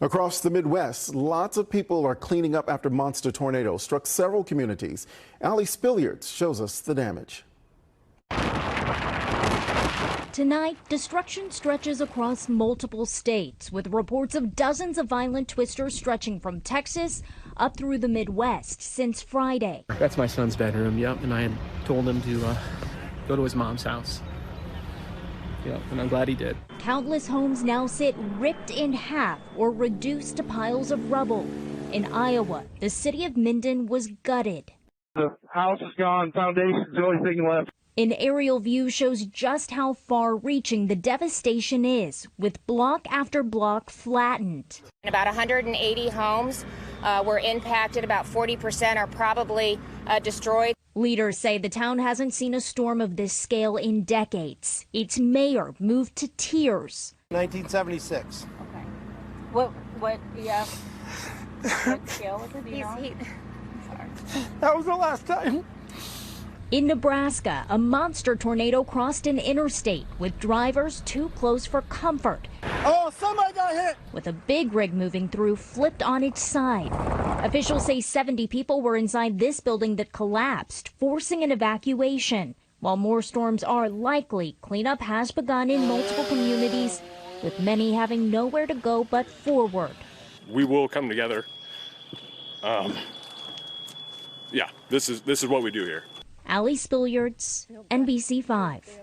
Across the Midwest, lots of people are cleaning up after monster tornadoes struck several communities. Allie Spillyards shows us the damage. Tonight, destruction stretches across multiple states, with reports of dozens of violent twisters stretching from Texas up through the Midwest since Friday. That's my son's bedroom, yep, and I had told him to go to his mom's house. Yep, and I'm glad he did. Countless homes now sit ripped in half or reduced to piles of rubble. In Iowa, the city of Minden was gutted. The house is gone, foundation's the only thing left. An aerial view shows just how far-reaching the devastation is, with block after block flattened. About 180 homes were impacted. About 40% are probably destroyed. Leaders say the town hasn't seen a storm of this scale in decades. Its mayor moved to tears. 1976. Okay. What scale was it? Do you know? Sorry. That was the last time. In Nebraska, a monster tornado crossed an interstate with drivers too close for comfort. Oh, somebody got hit! With a big rig moving through flipped on its side. Officials say 70 people were inside this building that collapsed, forcing an evacuation. While more storms are likely, cleanup has begun in multiple communities, with many having nowhere to go but forward. We will come together. Yeah, this is what we do here. Allie Spillyards, NBC 5.